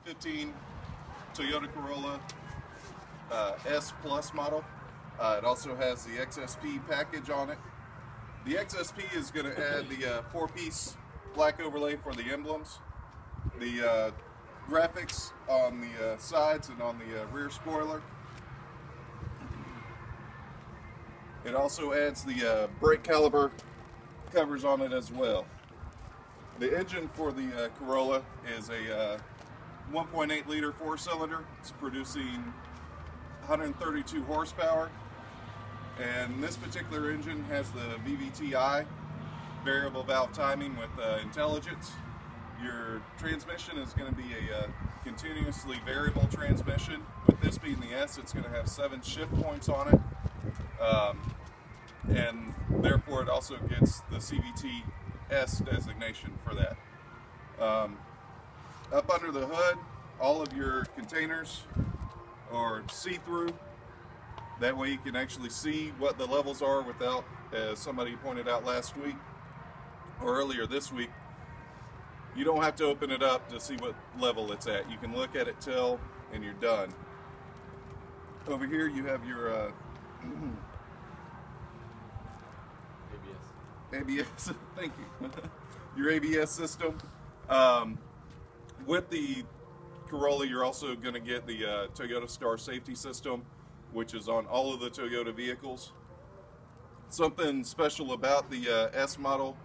2015 Toyota Corolla S Plus model. It also has the XSP package on it. The XSP is going to add the 4-piece black overlay for the emblems, the graphics on the sides and on the rear spoiler. It also adds the brake caliper covers on it as well. The engine for the Corolla is a 1.8 liter 4-cylinder. It's producing 132 horsepower, and this particular engine has the VVTi, variable valve timing with intelligence. Your transmission is going to be a continuously variable transmission. With this being the S, it's going to have 7 shift points on it, and therefore it also gets the CVT S designation for that. Up under the hood, all of your containers are see-through. That way you can actually see what the levels are without, as somebody pointed out last week or earlier this week, you don't have to open it up to see what level it's at. You can look at it, tell, and you're done. Over here you have your ABS, thank you. Your ABS system. With the Corolla, you're also going to get the Toyota Star safety system, which is on all of the Toyota vehicles. Something special about the S model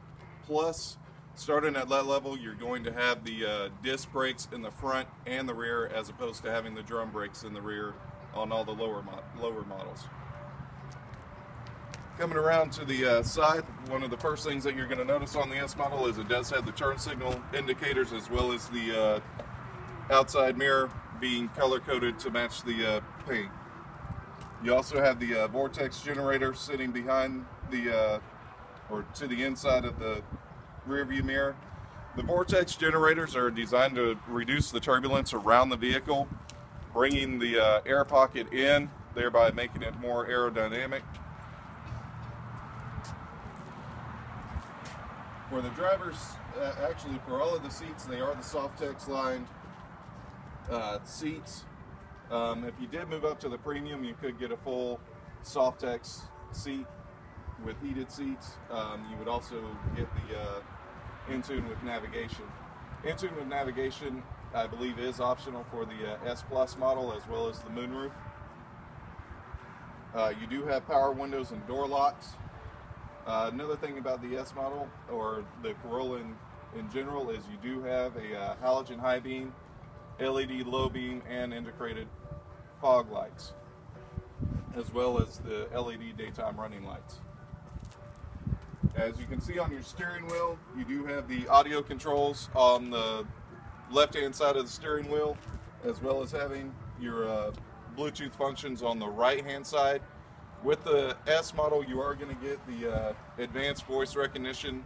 Plus, starting at that level, you're going to have the disc brakes in the front and the rear, as opposed to having the drum brakes in the rear on all the lower models. Coming around to the side, one of the first things that you're going to notice on the S model is it does have the turn signal indicators, as well as the outside mirror being color coded to match the paint. You also have the vortex generator sitting behind the or to the inside of the rear view mirror. The vortex generators are designed to reduce the turbulence around the vehicle, bringing the air pocket in, thereby making it more aerodynamic. For the drivers, actually for all of the seats, they are the Softex lined seats. If you did move up to the premium, you could get a full Softex seat with heated seats. You would also get the In-Tune with navigation. In-Tune with navigation, I believe, is optional for the S Plus model, as well as the moonroof. You do have power windows and door locks. Another thing about the S model, or the Corolla in general, is you do have a halogen high beam, LED low beam, and integrated fog lights, as well as the LED daytime running lights. As you can see on your steering wheel, you do have the audio controls on the left-hand side of the steering wheel, as well as having your Bluetooth functions on the right-hand side. With the S model, you are going to get the advanced voice recognition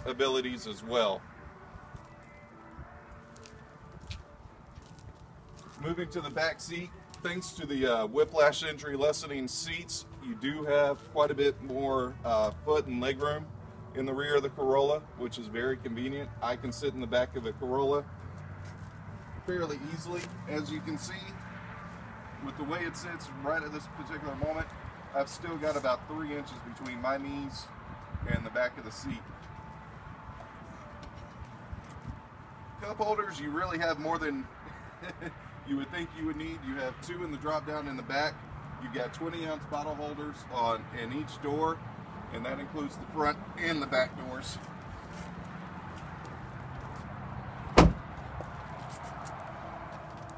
abilities as well. Moving to the back seat, thanks to the whiplash injury lessening seats, you do have quite a bit more foot and leg room in the rear of the Corolla, which is very convenient. I can sit in the back of the Corolla fairly easily. As you can see, with the way it sits right at this particular moment, I've still got about 3 inches between my knees and the back of the seat. Cup holders, you really have more than you would think you would need. You have 2 in the drop down in the back. You've got 20-ounce bottle holders in each door, and that includes the front and the back doors.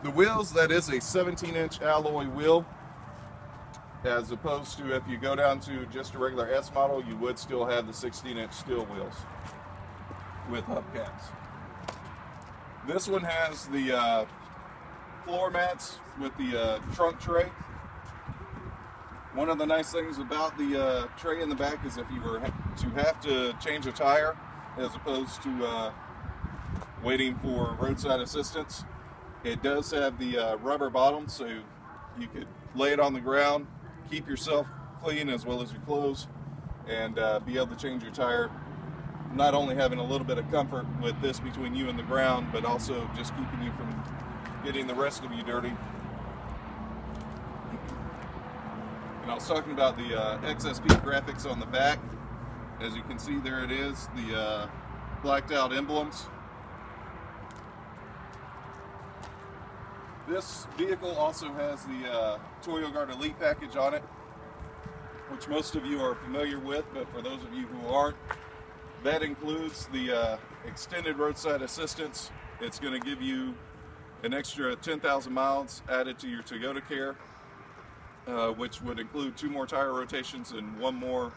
The wheels, that is a 17-inch alloy wheel, as opposed to if you go down to just a regular S model, you would still have the 16-inch steel wheels with hubcaps. This one has the floor mats with the trunk tray. One of the nice things about the tray in the back is if you were to have to change a tire, as opposed to waiting for roadside assistance, it does have the rubber bottom, so you could lay it on the ground, keep yourself clean as well as your clothes, and be able to change your tire, not only having a little bit of comfort with this between you and the ground, but also just keeping you from getting the rest of you dirty. And I was talking about the XSP graphics on the back. As you can see, there it is, the blacked out emblems. This vehicle also has the ToyoGuard Elite package on it, which most of you are familiar with, but for those of you who aren't, that includes the extended roadside assistance. It's going to give you an extra 10,000 miles added to your Toyota Care, which would include 2 more tire rotations and 1 more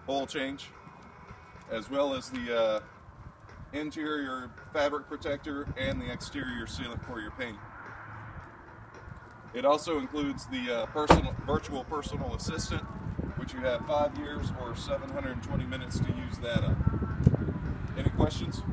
oil change, as well as the interior fabric protector and the exterior sealant for your paint. It also includes the virtual personal assistant, which you have 5 years or 720 minutes to use that up. Any questions?